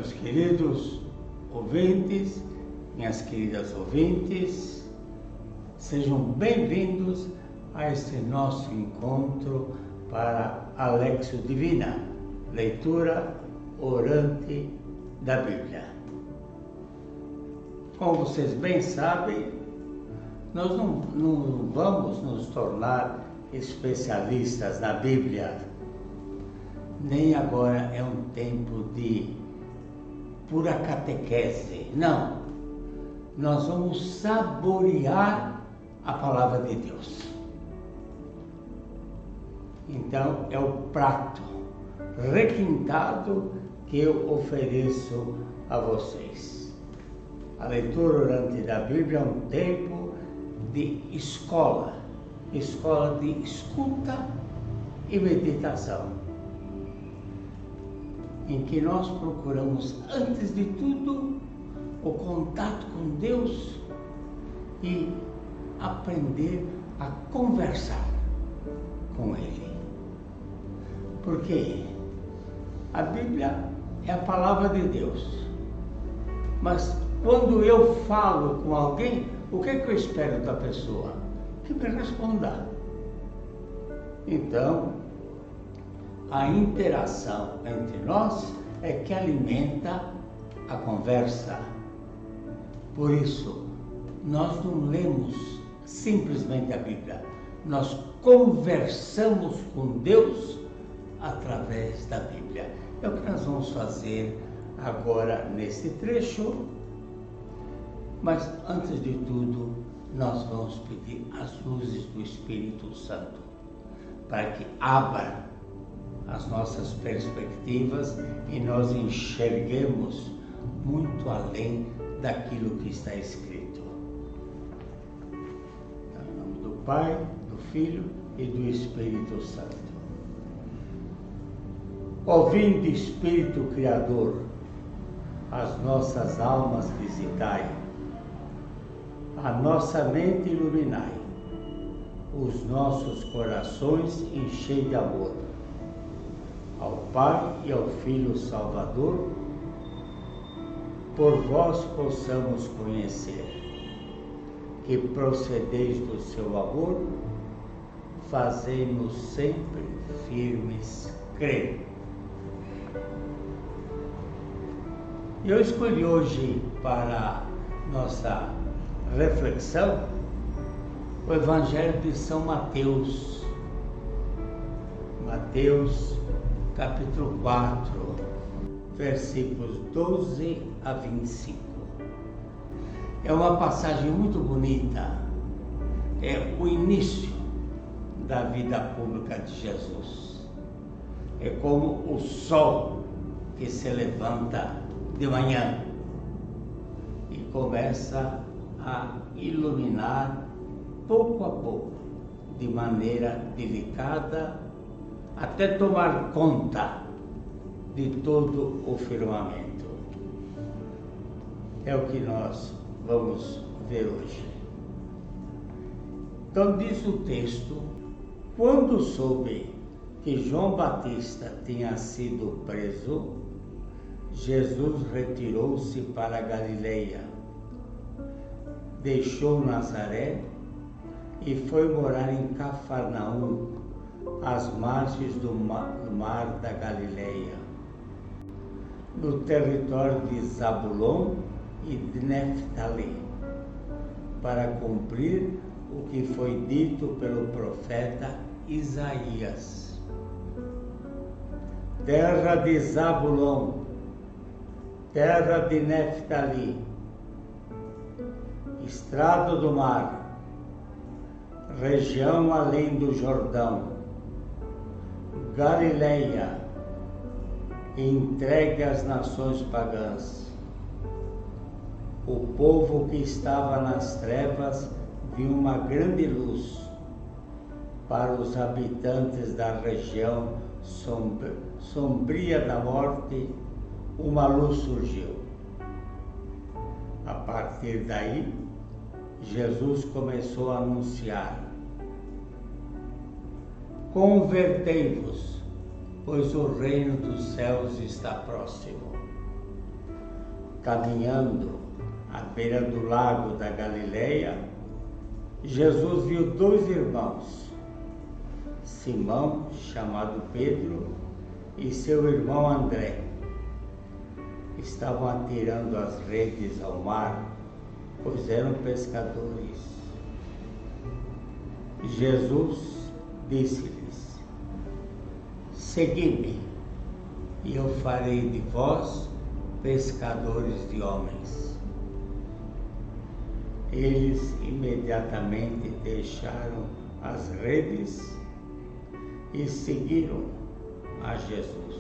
Meus queridos ouvintes, minhas queridas ouvintes, sejam bem-vindos a este nosso encontro para a Lexio Divina, leitura orante da Bíblia. Como vocês bem sabem, nós não vamos nos tornar especialistas na Bíblia, nem agora é um tempo de pura catequese. Não, nós vamos saborear a palavra de Deus. Então é o prato requintado que eu ofereço a vocês. A leitura orante da Bíblia é um tempo de escola de escuta e meditação, em que nós procuramos, antes de tudo, o contato com Deus e aprender a conversar com Ele. Porque a Bíblia é a palavra de Deus. Mas quando eu falo com alguém, o que é que eu espero da pessoa? Que me responda. Então, a interação entre nós é que alimenta a conversa. Por isso, nós não lemos simplesmente a Bíblia, nós conversamos com Deus através da Bíblia. É o que nós vamos fazer agora nesse trecho, mas antes de tudo, nós vamos pedir as luzes do Espírito Santo para que abra as nossas perspectivas e nós enxerguemos muito além daquilo que está escrito. Em nome do Pai, do Filho e do Espírito Santo. Ó vinde, Espírito Criador, as nossas almas visitai, a nossa mente iluminai, os nossos corações enchei de amor. Ao Pai e ao Filho Salvador, por vós possamos conhecer, que procedeis do seu amor, fazei-nos sempre firmes crer. Eu escolhi hoje para nossa reflexão o Evangelho de São Mateus. Mateus capítulo 4, versículos 12 a 25. É uma passagem muito bonita, é o início da vida pública de Jesus. É como o sol que se levanta de manhã e começa a iluminar pouco a pouco, de maneira delicada, até tomar conta de todo o firmamento. É o que nós vamos ver hoje. Então diz o texto: quando soube que João Batista tinha sido preso, Jesus retirou-se para a Galileia, deixou Nazaré e foi morar em Cafarnaum, às margens do mar da Galileia, no território de Zabulon e de Neftali, para cumprir o que foi dito pelo profeta Isaías. Terra de Zabulon, terra de Neftali, estrado do mar, região além do Jordão, Galileia, entregue às nações pagãs. O povo que estava nas trevas viu uma grande luz. Para os habitantes da região sombria da morte, uma luz surgiu. A partir daí, Jesus começou a anunciar: convertei-vos, pois o reino dos céus está próximo. caminhando à beira do lago da Galileia, Jesus viu dois irmãos, Simão, chamado Pedro, e seu irmão André. Estavam atirando as redes ao mar, pois eram pescadores. Jesus disse-lhes: segui-me, e eu farei de vós pescadores de homens. Eles imediatamente deixaram as redes e seguiram a Jesus.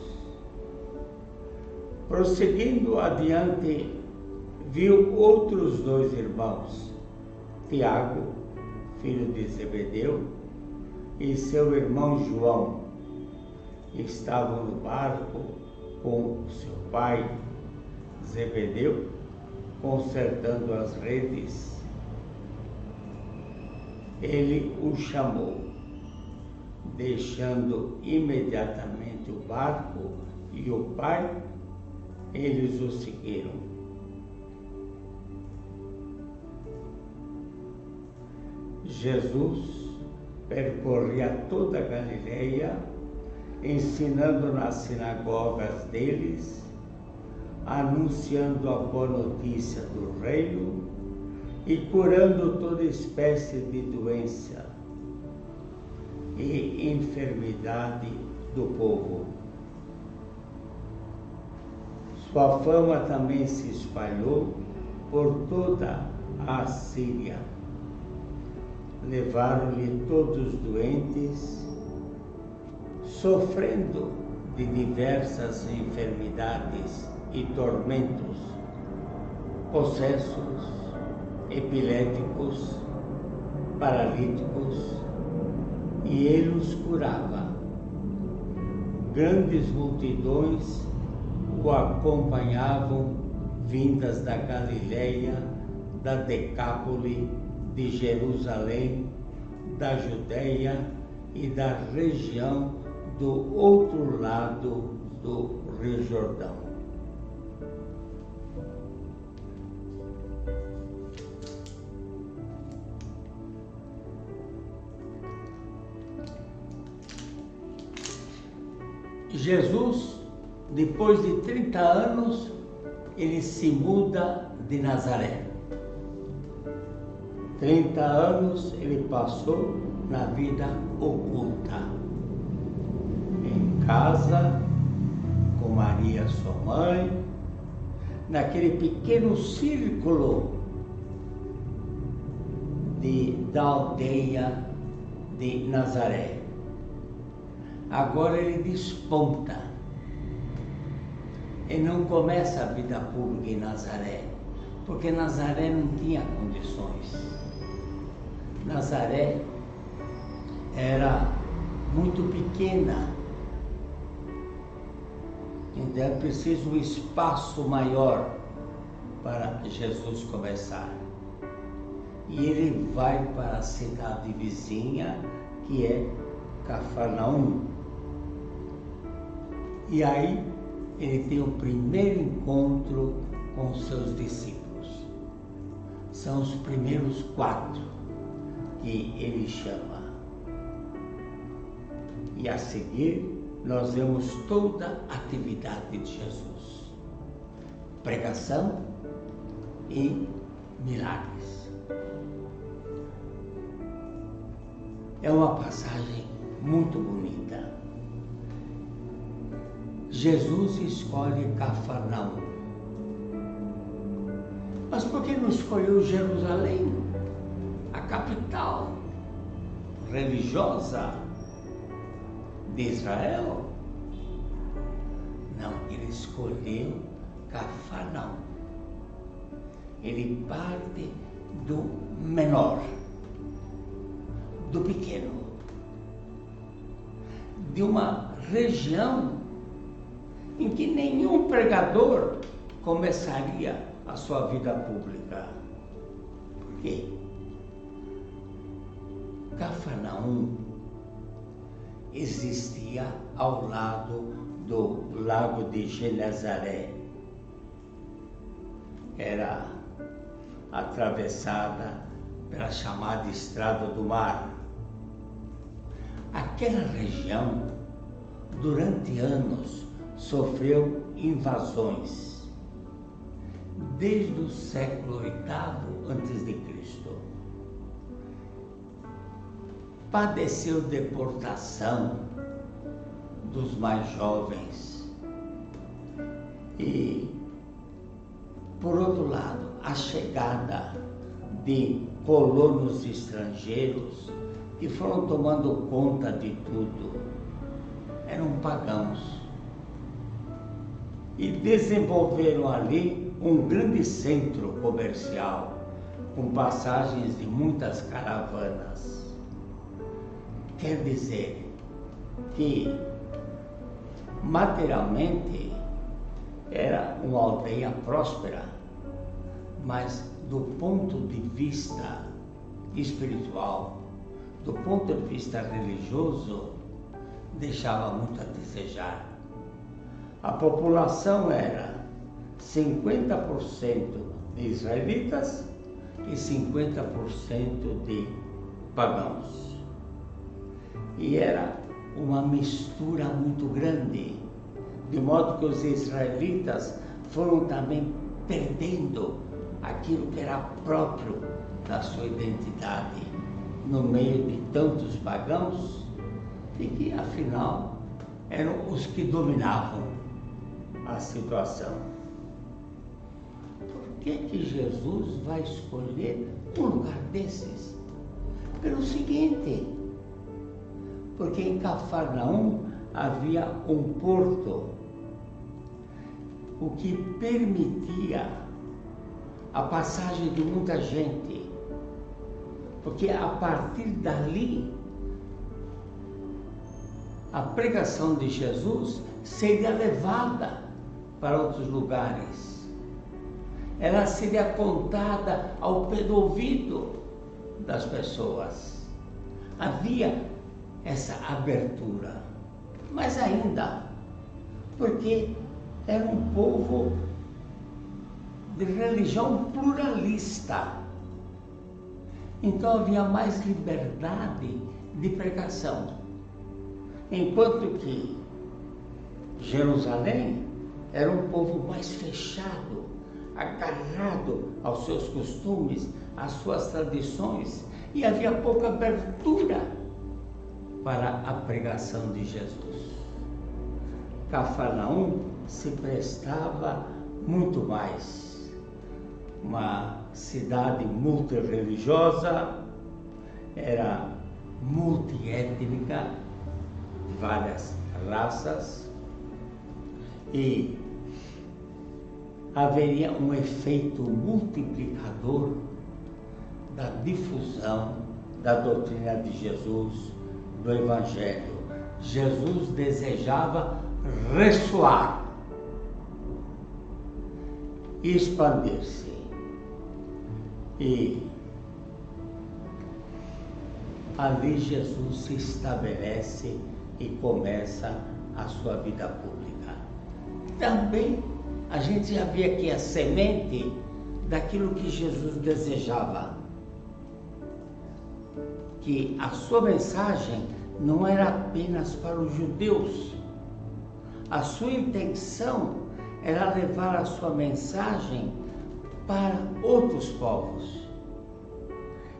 Prosseguindo adiante, viu outros dois irmãos, Tiago, filho de Zebedeu, e seu irmão João. Estavam no barco com seu pai, Zebedeu, consertando as redes. Ele o chamou, deixando imediatamente o barco e o pai, eles o seguiram. Jesus percorria toda a Galileia, ensinando nas sinagogas deles, anunciando a boa notícia do reino e curando toda espécie de doença e enfermidade do povo. Sua fama também se espalhou por toda a Síria. Levaram-lhe todos doentes, sofrendo de diversas enfermidades e tormentos, possessos, epiléticos, paralíticos, e ele os curava. Grandes multidões o acompanhavam, vindas da Galileia, da Decápole, de Jerusalém, da Judeia e da região do outro lado do Rio Jordão. Jesus, depois de 30 anos, ele se muda de Nazaré. 30 anos ele passou na vida oculta, em casa, com Maria, sua mãe, naquele pequeno círculo da aldeia de Nazaré. Agora ele desponta e não começa a vida pública em Nazaré, porque Nazaré não tinha condições. Nazaré era muito pequena, então é preciso um espaço maior para Jesus começar. E ele vai para a cidade vizinha, que é Cafarnaum. E aí ele tem o primeiro encontro com seus discípulos. São os primeiros 4 que ele chama. E a seguir nós vemos toda a atividade de Jesus: pregação e milagres. É uma passagem muito bonita. Jesus escolhe Cafarnaum. Mas por que não escolheu Jerusalém, a capital religiosa de Israel? Não, ele escolheu Cafarnaum. Ele parte do menor, do pequeno, de uma região em que nenhum pregador começaria a sua vida pública. Por quê? Cafarnaum existia ao lado do lago de Genezaré. era atravessada pela chamada Estrada do Mar. Aquela região, durante anos, sofreu invasões, desde o século VIII a.C. Padeceu deportação dos mais jovens e, por outro lado, a chegada de colonos estrangeiros que foram tomando conta de tudo. Eram pagãos e desenvolveram ali um grande centro comercial com passagens de muitas caravanas. Quer dizer que materialmente era uma aldeia próspera, mas do ponto de vista espiritual, do ponto de vista religioso, deixava muito a desejar. A população era 50% de israelitas e 50% de pagãos. E era uma mistura muito grande, de modo que os israelitas foram também perdendo aquilo que era próprio da sua identidade no meio de tantos pagãos e que, afinal, eram os que dominavam a situação. Por que Jesus vai escolher um lugar desses? Pelo seguinte: porque em Cafarnaum havia um porto, o que permitia a passagem de muita gente, porque a partir dali a pregação de Jesus seria levada para outros lugares. Ela seria contada ao pé do ouvido das pessoas. Havia essa abertura, mas ainda, porque era um povo de religião pluralista, então havia mais liberdade de pregação, enquanto que Jerusalém era um povo mais fechado, agarrado aos seus costumes, às suas tradições, e havia pouca abertura para a pregação de Jesus. Cafarnaum se prestava muito mais. Uma cidade multirreligiosa, era multiétnica, várias raças, e haveria um efeito multiplicador da difusão da doutrina de Jesus, do Evangelho. Jesus desejava ressoar, expandir-se. E ali Jesus se estabelece e começa a sua vida pública. Também a gente já vê aqui a semente daquilo que Jesus desejava, que a sua mensagem não era apenas para os judeus. A sua intenção era levar a sua mensagem para outros povos.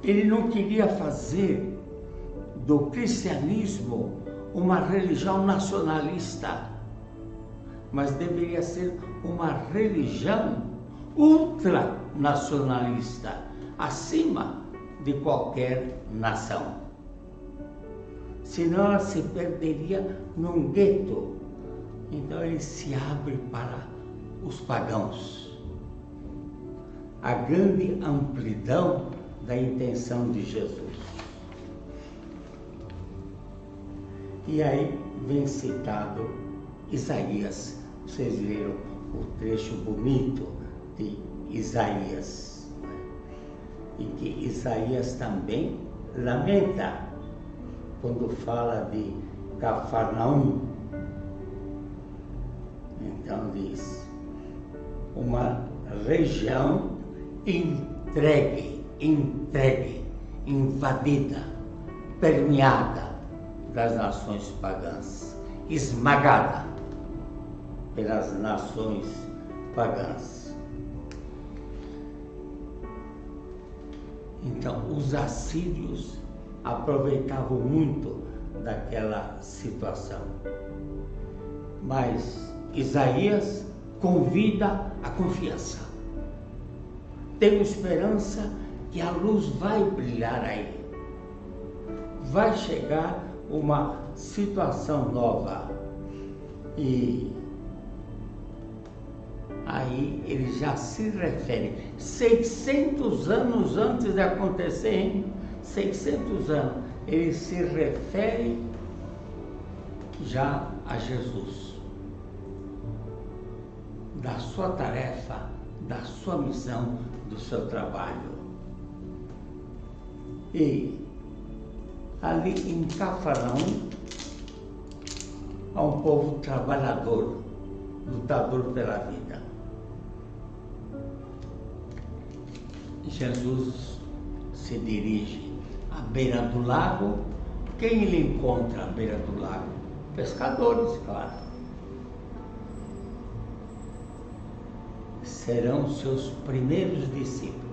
Ele não queria fazer do cristianismo uma religião nacionalista, mas deveria ser uma religião ultranacionalista, acima de qualquer nação. Senão ela se perderia num gueto. Então ele se abre para os pagãos. A grande amplidão da intenção de Jesus. E aí vem citado Isaías. Vocês viram o trecho bonito de Isaías, em que Isaías também lamenta quando fala de Cafarnaum. Então diz: uma região entregue, invadida, permeada das nações pagãs, esmagada pelas nações pagãs. Então, os assírios aproveitavam muito daquela situação. Mas Isaías convida a confiança. Tenho esperança que a luz vai brilhar aí. Vai chegar uma situação nova. E aí ele já se refere, 600 anos antes de acontecer, hein? 600 anos, ele se refere já a Jesus, da sua tarefa, da sua missão, do seu trabalho. E ali em Cafarnaum há um povo trabalhador, lutador pela vida. Jesus se dirige à beira do lago. Quem ele encontra à beira do lago? Pescadores, claro. Serão seus primeiros discípulos.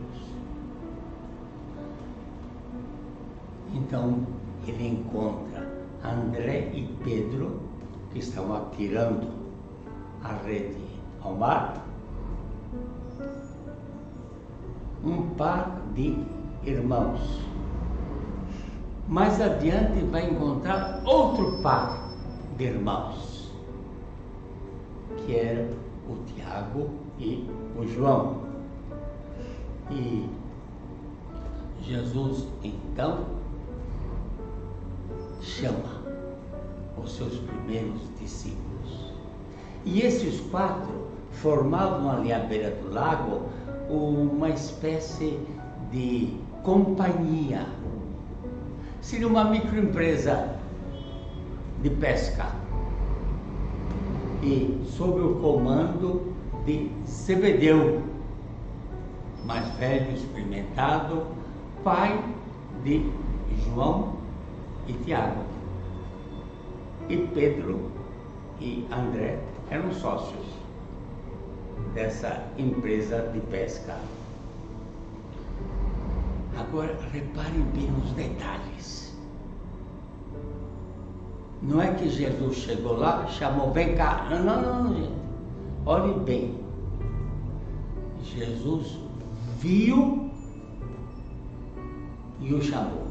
Então, ele encontra André e Pedro, que estavam atirando a rede ao mar. Um par de irmãos. Mais adiante vai encontrar outro par de irmãos, que era o Tiago e o João. E Jesus, então, chama os seus primeiros discípulos. E esses quatro formavam ali à beira do lago uma espécie de companhia. Seria uma microempresa de pesca. E sob o comando de Zebedeu, mais velho, experimentado, pai de João e Tiago. E Pedro e André eram sócios dessa empresa de pesca. Agora, reparem bem nos detalhes. Não é que Jesus chegou lá, chamou, vem cá. Não, gente. Olhe bem. Jesus viu e o chamou.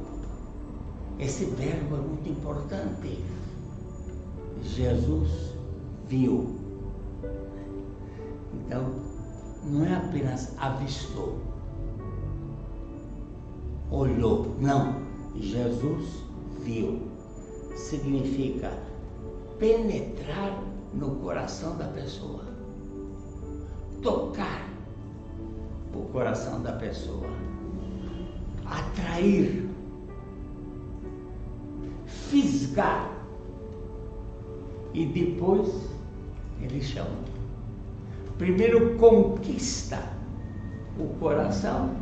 Esse verbo é muito importante. Jesus viu. Então, não é apenas avistou, olhou, não. Jesus viu. Significa penetrar no coração da pessoa, tocar o coração da pessoa, atrair, fisgar, e depois ele chama. Primeiro conquista o coração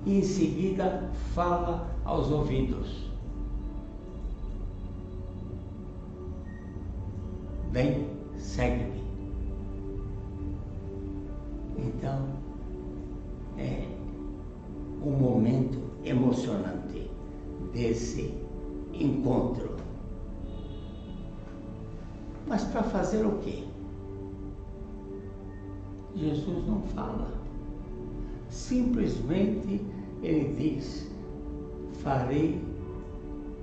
e em seguida fala aos ouvidos. Vem, segue-me. Então, é um momento emocionante desse encontro. Mas para fazer o quê? Jesus não fala. Simplesmente ele diz: farei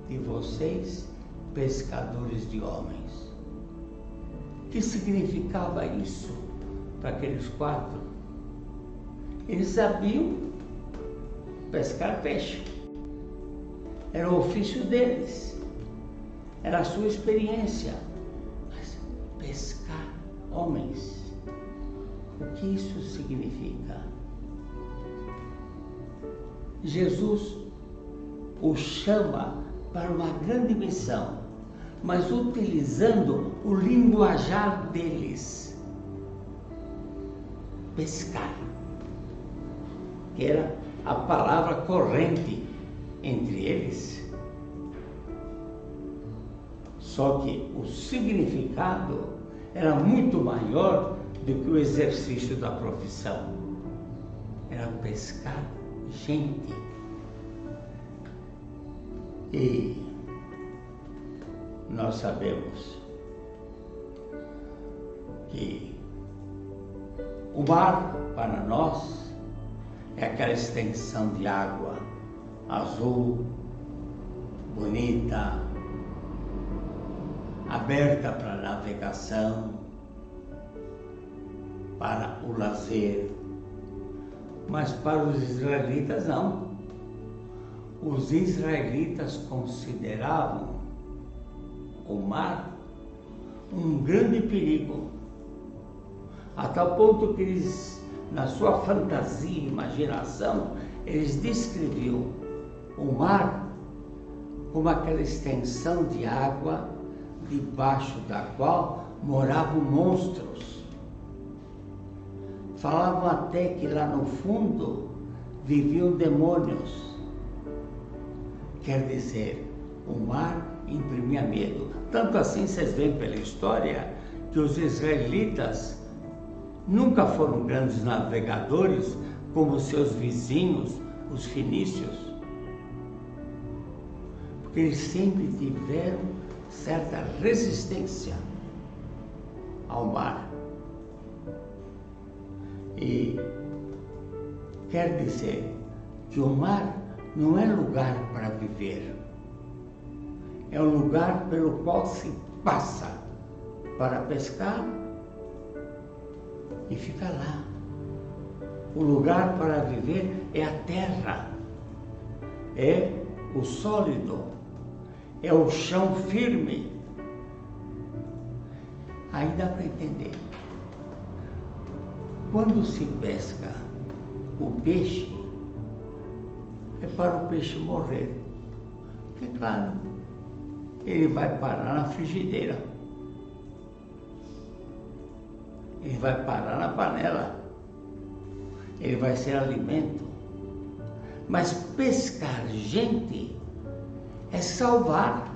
de vocês pescadores de homens. O que significava isso para aqueles quatro? Eles sabiam pescar peixe. Era o ofício deles. Era a sua experiência. Mas pescar homens, o que isso significa? Jesus o chama para uma grande missão, mas utilizando o linguajar deles. pescar, que era a palavra corrente entre eles. Só que o significado era muito maior do que o exercício da profissão. Era pescar gente. E nós sabemos que o mar, para nós, é aquela extensão de água azul, bonita, aberta para a navegação, para o lazer. Mas para os israelitas não. Os israelitas consideravam o mar um grande perigo, a tal ponto que eles, na sua fantasia e imaginação, eles descreviam o mar como aquela extensão de água debaixo da qual moravam monstros. Falavam até que lá no fundo viviam demônios. Quer dizer, o mar imprimia medo. Tanto assim, vocês veem pela história que os israelitas nunca foram grandes navegadores como seus vizinhos, os fenícios, porque eles sempre tiveram certa resistência ao mar. E quer dizer que o mar não é lugar para viver, é um lugar pelo qual se passa para pescar e fica lá. O lugar para viver é a terra, é o sólido, é o chão firme. Aí dá para entender. Quando se pesca o peixe, é para o peixe morrer. Porque, claro, ele vai parar na frigideira. Ele vai parar na panela. Ele vai ser alimento. Mas pescar gente é salvar.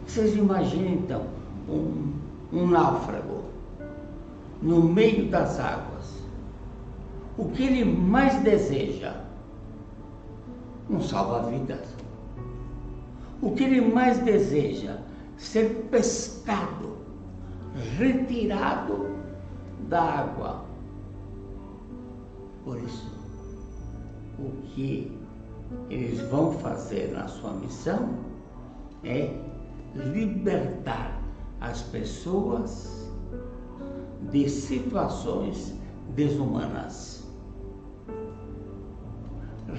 Vocês imaginem, então, um náufrago no meio das águas. O que ele mais deseja? Um salva-vidas. O que ele mais deseja? Ser pescado, retirado da água. Por isso, o que eles vão fazer na sua missão é libertar as pessoas de situações desumanas,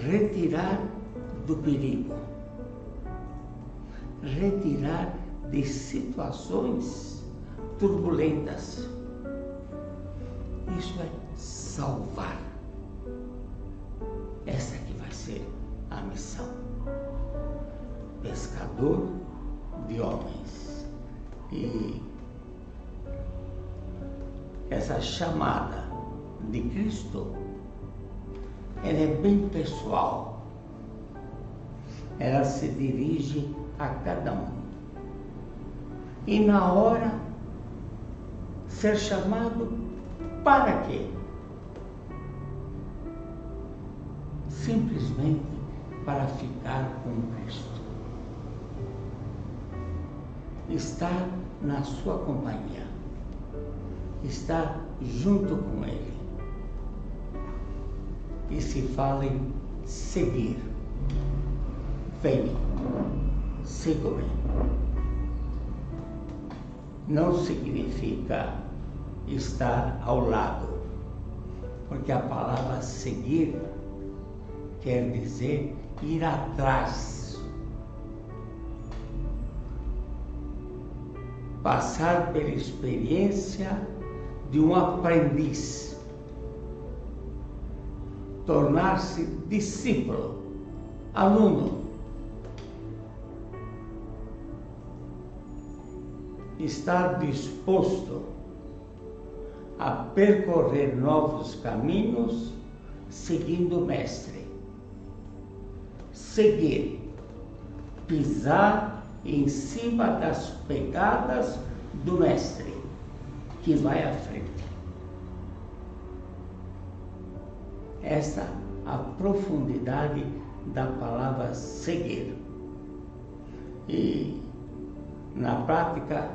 retirar do perigo, retirar de situações turbulentas. Isso é salvar. Essa que vai ser a missão. Pescador de homens. E essa chamada de Cristo, ela é bem pessoal. Ela se dirige a cada um. E na hora, ser chamado para quê? Simplesmente para ficar com Cristo. Estar na sua companhia. Estar junto com Ele. E se fala em seguir. Venham, sigam-me. Não significa estar ao lado, porque a palavra seguir quer dizer ir atrás, passar pela experiência de um aprendiz, tornar-se discípulo, aluno, estar disposto a percorrer novos caminhos, seguindo o Mestre. Seguir, pisar em cima das pegadas do Mestre, que vai à frente. Essa a profundidade da palavra seguir. E na prática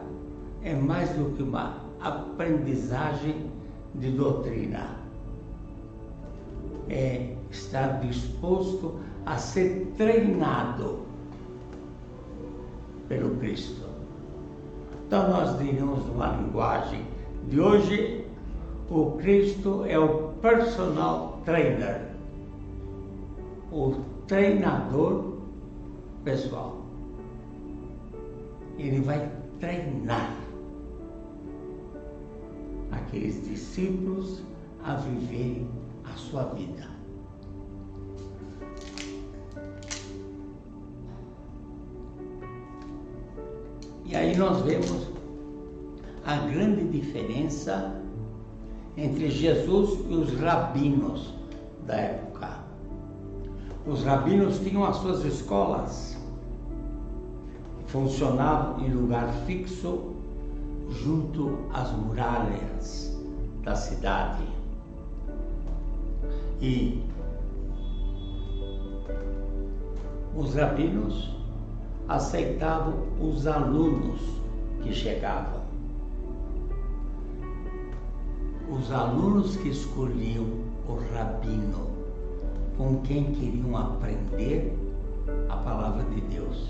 é mais do que uma aprendizagem de doutrina. É estar disposto a ser treinado pelo Cristo. Então nós diríamos numa linguagem de hoje, o Cristo é o personal trainer, o treinador pessoal. Ele vai treinar aqueles discípulos a viverem a sua vida. E aí nós vemos a grande diferença entre Jesus e os rabinos da época. Os rabinos tinham as suas escolas, funcionavam em lugar fixo junto às muralhas da cidade. E os rabinos aceitavam os alunos que chegavam. Os alunos que escolhiam o rabino com quem queriam aprender a palavra de Deus.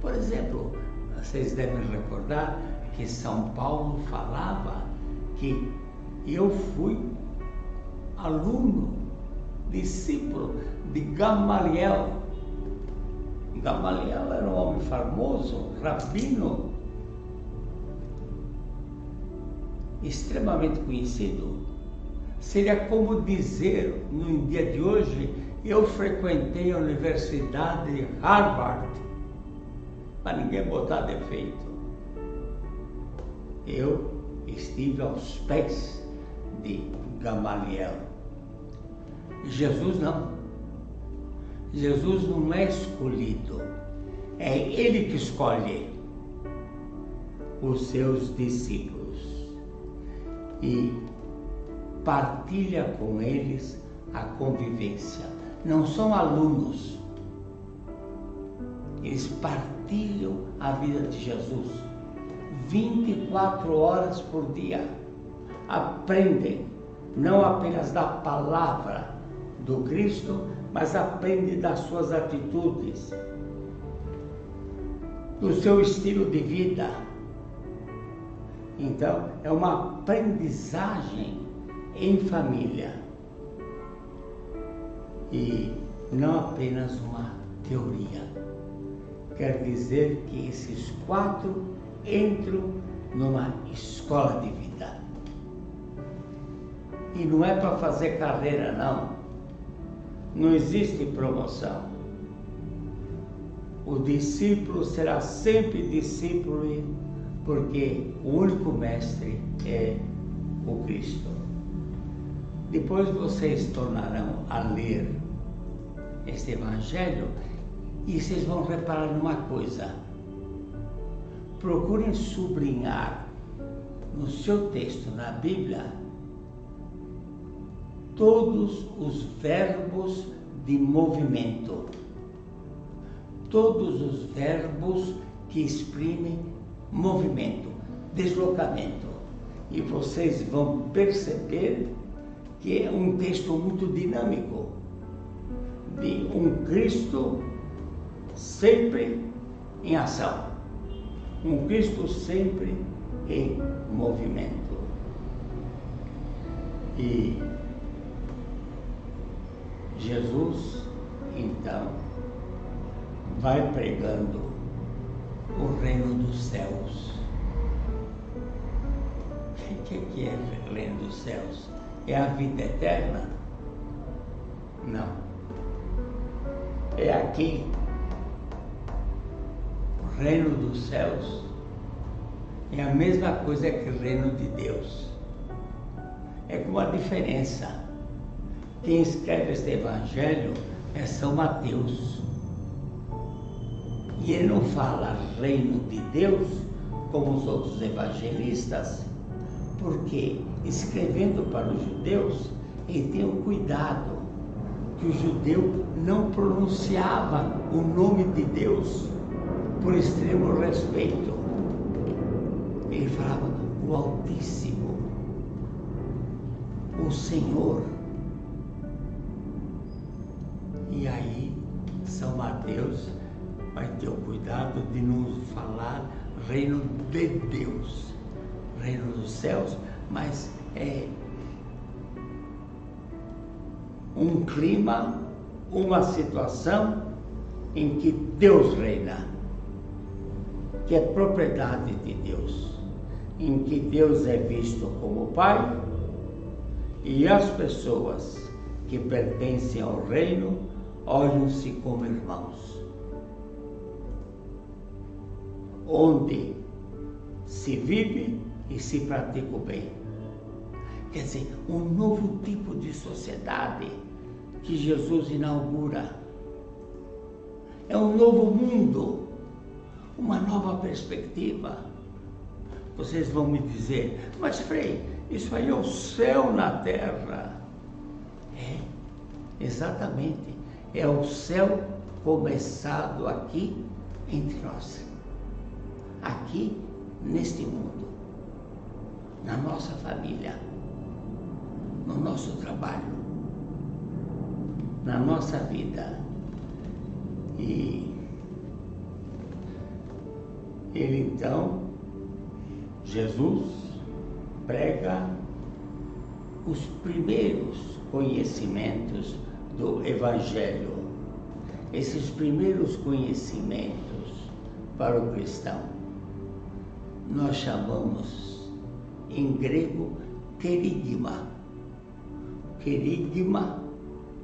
Por exemplo, vocês devem recordar que São Paulo falava que eu fui aluno, discípulo de Gamaliel. Gamaliel era um homem famoso, rabino, extremamente conhecido. Seria como dizer, no dia de hoje, eu frequentei a Universidade de Harvard, para ninguém botar defeito. Eu estive aos pés de Gamaliel. Jesus não. Jesus não é escolhido, é Ele que escolhe os seus discípulos e partilha com eles a convivência. Não são alunos, eles partilham a vida de Jesus 24 horas por dia. Aprendem não apenas da palavra do Cristo, mas aprendem das suas atitudes, do seu estilo de vida. Então, é uma aprendizagem em família e não apenas uma teoria. Quer dizer que esses 4 entram numa escola de vida. E não é para fazer carreira, não. Não existe promoção. O discípulo será sempre discípulo porque o único mestre é o Cristo. Depois vocês tornarão a ler este evangelho e vocês vão reparar numa coisa. Procurem sublinhar no seu texto, na Bíblia, todos os verbos de movimento, todos os verbos que exprimem movimento, deslocamento. E vocês vão perceber que é um texto muito dinâmico, de um Cristo sempre em ação, um Cristo sempre em movimento. E Jesus, então, vai pregando o reino dos céus. O que é o reino dos céus? É a vida eterna? Não. É aqui. O reino dos céus é a mesma coisa que o reino de Deus. é com uma diferença. Quem escreve este evangelho é São Mateus. E ele não fala reino de Deus como os outros evangelistas, porque escrevendo para os judeus, ele tem um cuidado que o judeu não pronunciava o nome de Deus por extremo respeito. Ele falava o Altíssimo, o Senhor. E aí, São Mateus vai ter o cuidado de não falar reino de Deus, reino dos céus, mas é um clima, uma situação em que Deus reina, que é propriedade de Deus, em que Deus é visto como Pai e as pessoas que pertencem ao reino olham-se como irmãos, onde se vive e se pratica o bem. Quer dizer, um novo tipo de sociedade que Jesus inaugura. É um novo mundo, uma nova perspectiva. Vocês vão me dizer, mas Frei, isso aí é o céu na terra. É, exatamente. É o céu começado aqui entre nós. Aqui, neste mundo. Na nossa família. No nosso trabalho. Na nossa vida. E ele então, Jesus, prega os primeiros conhecimentos do Evangelho. Esses primeiros conhecimentos para o cristão, nós chamamos em grego querigma. Querigma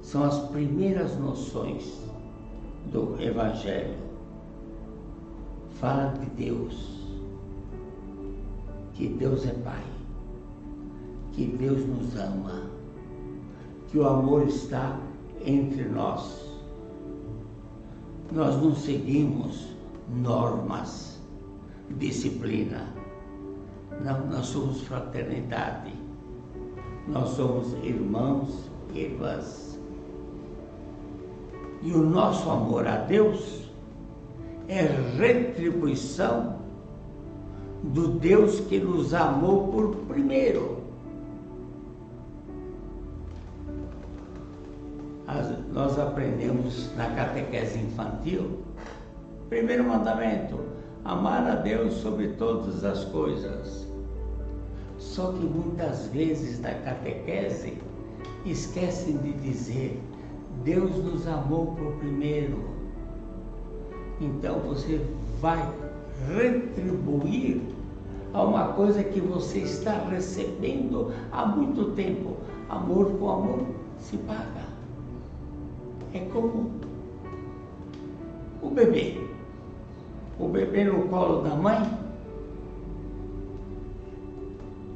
são as primeiras noções do Evangelho. Fala de Deus, que Deus é Pai, que Deus nos ama, que o amor está entre nós. Nós não seguimos normas, disciplina. Não, nós somos fraternidade. Nós somos irmãos e irmãs. E o nosso amor a Deus é retribuição do Deus que nos amou por primeiro. Nós aprendemos na catequese infantil, primeiro mandamento, amar a Deus sobre todas as coisas. Só que muitas vezes na catequese esquecem de dizer, Deus nos amou por primeiro. Então você vai retribuir a uma coisa que você está recebendo há muito tempo. Amor com amor se paga. É como o bebê. O bebê no colo da mãe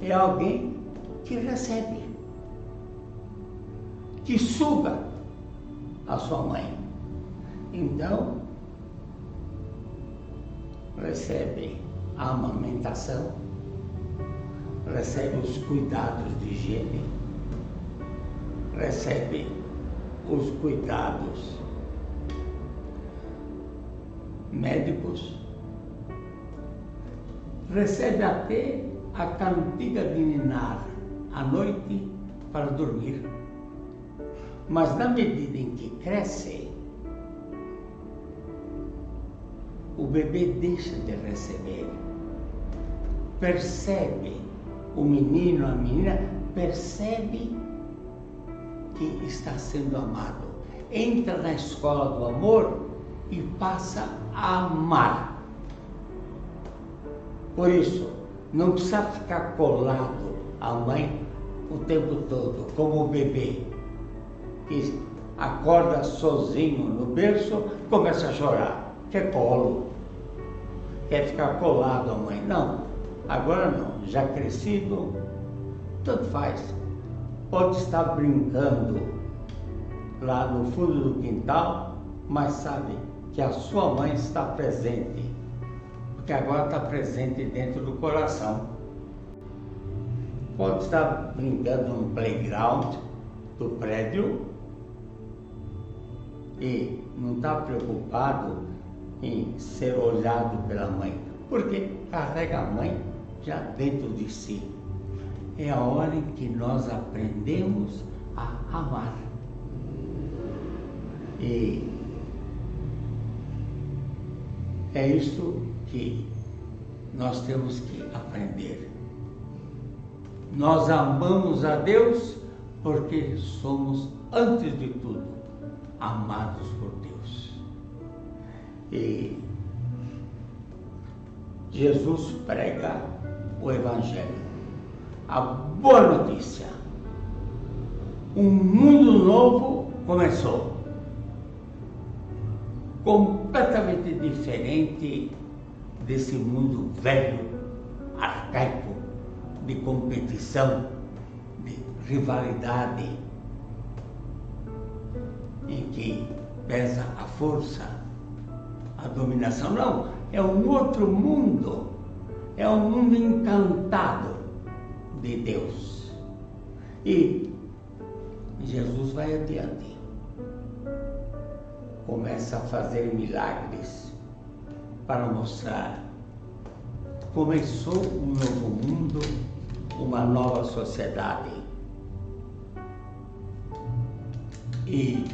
é alguém que recebe, que suga a sua mãe. Então, recebe a amamentação, recebe os cuidados de higiene, recebe os cuidados médicos, recebe até a cantiga de ninar à noite para dormir. Mas na medida em que cresce, o bebê deixa de receber. Percebe, o menino, a menina, percebe que está sendo amado. Entra na escola do amor e passa a amar. Por isso, não precisa ficar colado à mãe o tempo todo, como o bebê, que acorda sozinho no berço, começa a chorar, quer colo, quer ficar colado à mãe. Não, agora não, já crescido, tanto faz. pode estar brincando lá no fundo do quintal, mas sabe que a sua mãe está presente, porque agora está presente dentro do coração. Pode estar brincando no playground do prédio e não está preocupado em ser olhado pela mãe, porque carrega a mãe já dentro de si. É a hora em que nós aprendemos a amar. E é isso que nós temos que aprender. Nós amamos a Deus porque somos, antes de tudo, amados por Deus. E Jesus prega o Evangelho, a boa notícia. Um mundo novo começou, completamente diferente desse mundo velho, arcaico, de competição, de rivalidade, em que pesa a força, a dominação. Não, é um outro mundo, é um mundo encantado de Deus. E Jesus vai adiante, começa a fazer milagres para mostrar: começou um novo mundo, uma nova sociedade. E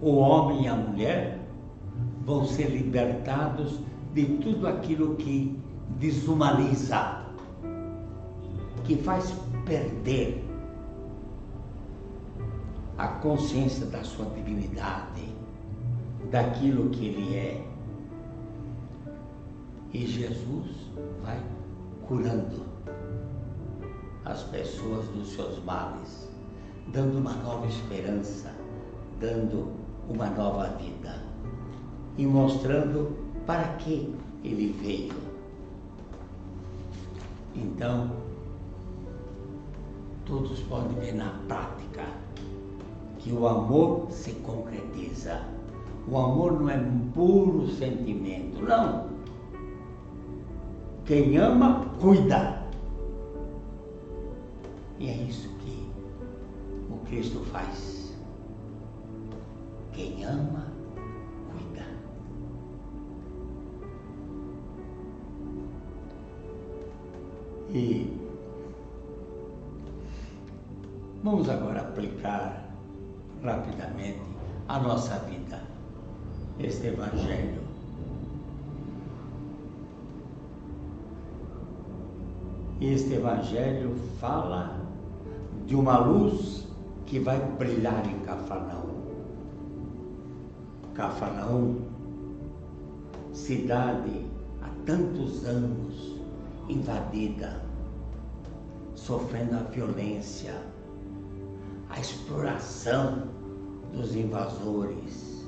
o homem e a mulher vão ser libertados de tudo aquilo que desumaniza, que faz perder a consciência da sua divinidade, daquilo que ele é. E Jesus vai curando as pessoas dos seus males, dando uma nova esperança, dando uma nova vida e mostrando para que ele veio. Então, todos podem ver na prática que o amor se concretiza. O amor não é um puro sentimento, não. Quem ama, cuida. E é isso que o Cristo faz. Quem ama, cuida. E vamos agora aplicar rapidamente a nossa vida, este Evangelho. Este Evangelho fala de uma luz que vai brilhar em Cafarnaum. Cafarnaum, cidade há tantos anos invadida, sofrendo a violência, a exploração dos invasores,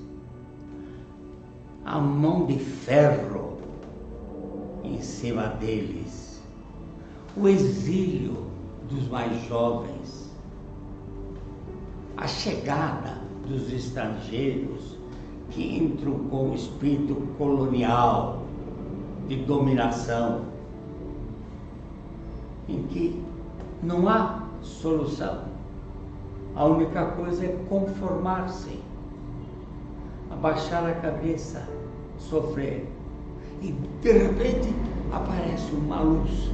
a mão de ferro em cima deles, o exílio dos mais jovens, a chegada dos estrangeiros que entram com o espírito colonial de dominação, em que não há solução. A única coisa é conformar-se, abaixar a cabeça, sofrer. E de repente aparece uma luz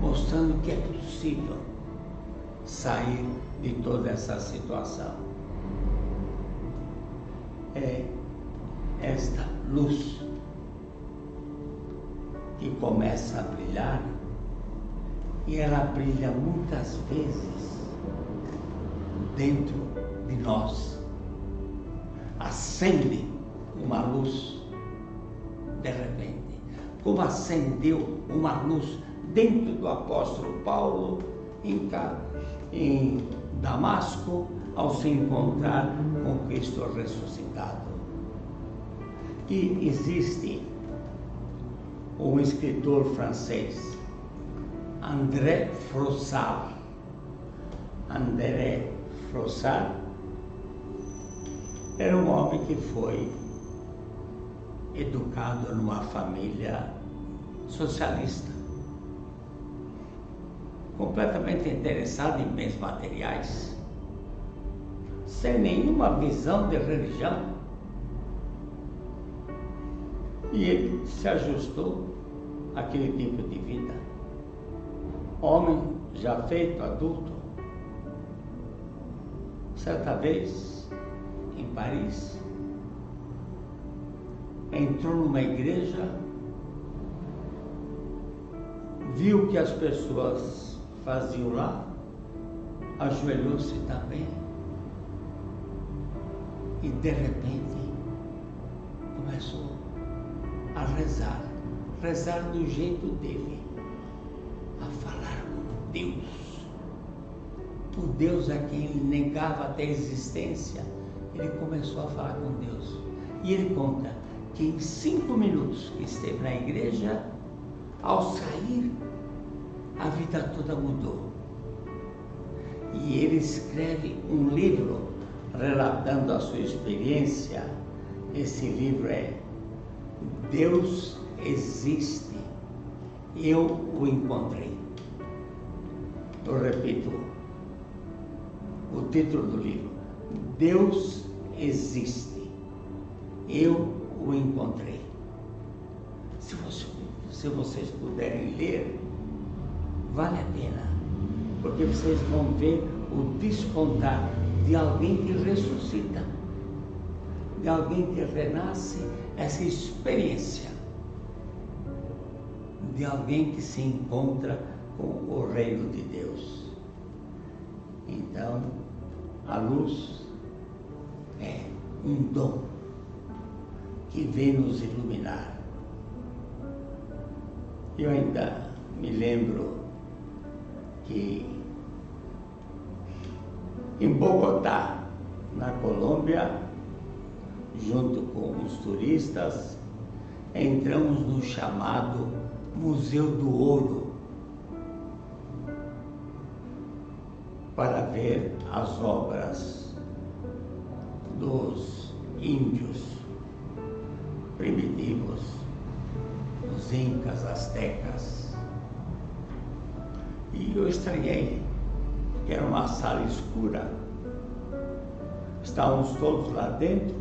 mostrando que é possível sair de toda essa situação. É esta luz que começa a brilhar, e ela brilha muitas vezes dentro de nós. Acende uma luz de repente, como acendeu uma luz dentro do apóstolo Paulo em Damasco, ao se encontrar com Cristo ressuscitado. E existe um escritor francês, André Froissart, André Frossard era um homem que foi educado numa família socialista, completamente interessado em bens materiais, sem nenhuma visão de religião. E ele se ajustou àquele tipo de vida. Homem já feito adulto, certa vez em Paris, entrou numa igreja, viu o que as pessoas faziam lá, ajoelhou-se também e de repente começou a rezar do jeito dele, a falar com Deus, o Deus a quem ele negava até a existência. Ele começou a falar com Deus, e ele conta que em 5 minutos que esteve na igreja, ao sair, a vida toda mudou. E ele escreve um livro relatando a sua experiência. Esse livro é Deus Existe, Eu o Encontrei. Eu repito o título do livro: Deus Existe, Eu o Encontrei. Se vocês puderem ler, vale a pena, porque vocês vão ver o despontar de alguém que ressuscita, de alguém que renasce, essa experiência de alguém que se encontra com o reino de Deus. Então, a luz é um dom que vem nos iluminar. Eu ainda me lembro que em Bogotá, na Colômbia, junto com os turistas, entramos no chamado Museu do Ouro para ver as obras dos índios primitivos, os incas, astecas. E eu estranhei, que era uma sala escura. Estávamos todos lá dentro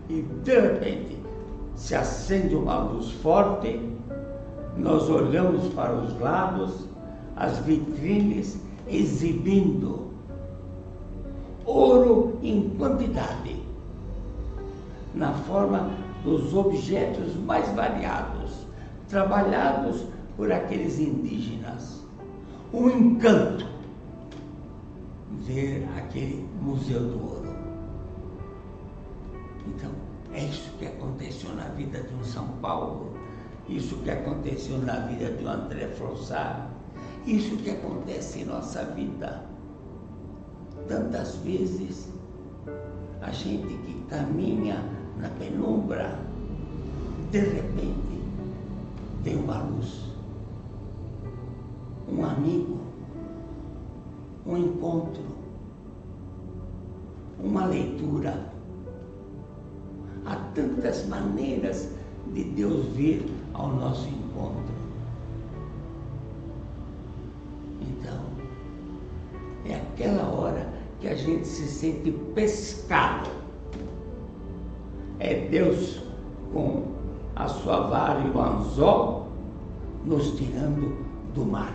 e, de repente, se acende uma luz forte. Nós olhamos para os lados, as vitrines exibindo ouro em quantidade, na forma dos objetos mais variados, trabalhados por aqueles indígenas. Um encanto ver aquele Museu do Ouro. Então, é isso que aconteceu na vida de um São Paulo, isso que aconteceu na vida de um André Frossard, isso que acontece em nossa vida. Tantas vezes, a gente que caminha na penumbra, de repente, tem uma luz, um amigo, um encontro, uma leitura. Há tantas maneiras de Deus vir ao nosso encontro. Então, é aquela hora que a gente se sente pescado. É Deus com a sua vara e o anzol nos tirando do mar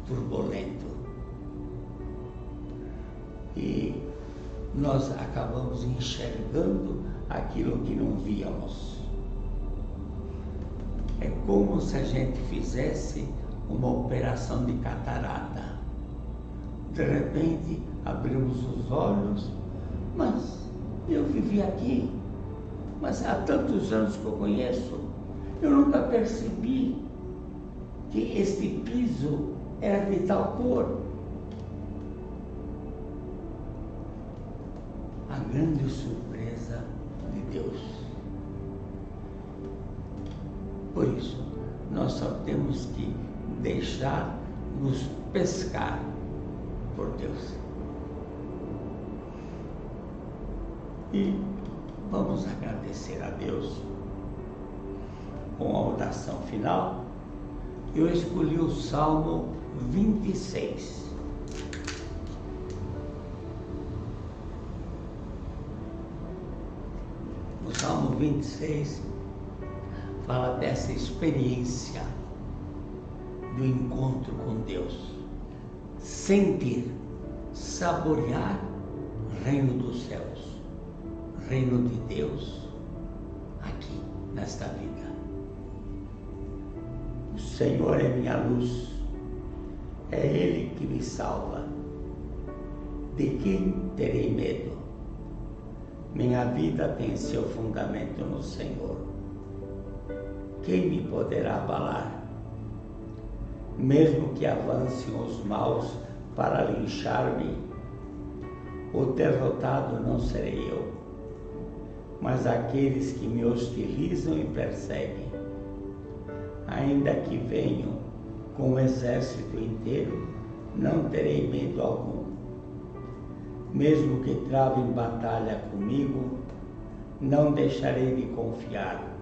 turbulento. E nós acabamos enxergando aquilo que não víamos. É como se a gente fizesse uma operação de catarata. De repente, abrimos os olhos, mas eu vivi aqui, mas há tantos anos que eu conheço, eu nunca percebi que este piso era de tal cor. A grande surpresa de Deus. Por isso, nós só temos que deixar nos pescar por Deus. E vamos agradecer a Deus com a oração final. Eu escolhi o Salmo 26. O Salmo 26 fala dessa experiência do encontro com Deus. Sentir, saborear o reino dos céus, reino de Deus aqui nesta vida. O Senhor é minha luz, é Ele que me salva. De quem terei medo? Minha vida tem seu fundamento no Senhor. Quem me poderá abalar? Mesmo que avancem os maus para linchar-me, o derrotado não serei eu, mas aqueles que me hostilizam e perseguem. Ainda que venham com o exército inteiro, não terei medo algum. Mesmo que travem batalha comigo, não deixarei de confiar.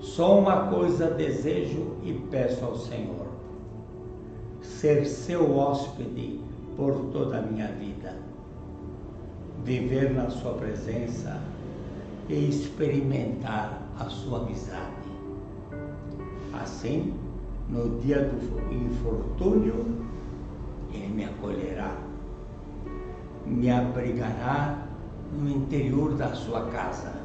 Só uma coisa desejo e peço ao Senhor: ser seu hóspede por toda a minha vida, viver na sua presença e experimentar a sua amizade. Assim, no dia do infortúnio, Ele me acolherá, me abrigará no interior da sua casa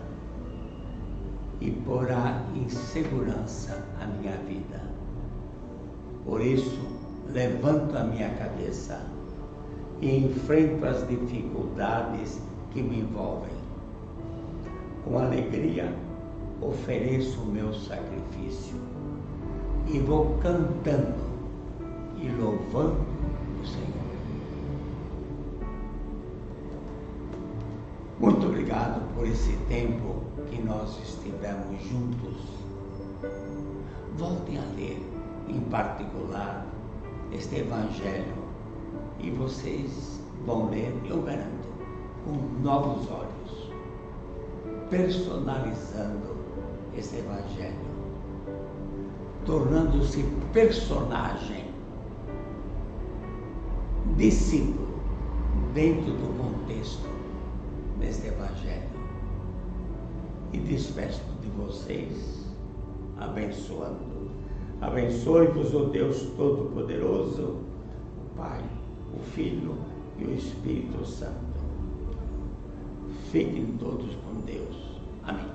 e porá em segurança a minha vida. Por isso, levanto a minha cabeça e enfrento as dificuldades que me envolvem. Com alegria, ofereço o meu sacrifício e vou cantando e louvando o Senhor. Muito obrigado por esse tempo que nós estivemos juntos. Voltem a ler, em particular, este Evangelho, e vocês vão ler, eu garanto, com novos olhos, personalizando este Evangelho, tornando-se personagem, discípulo, dentro do contexto deste Evangelho. E despeço de vocês, abençoando. Abençoe-vos o Deus Todo-Poderoso, o Pai, o Filho e o Espírito Santo. Fiquem todos com Deus. Amém.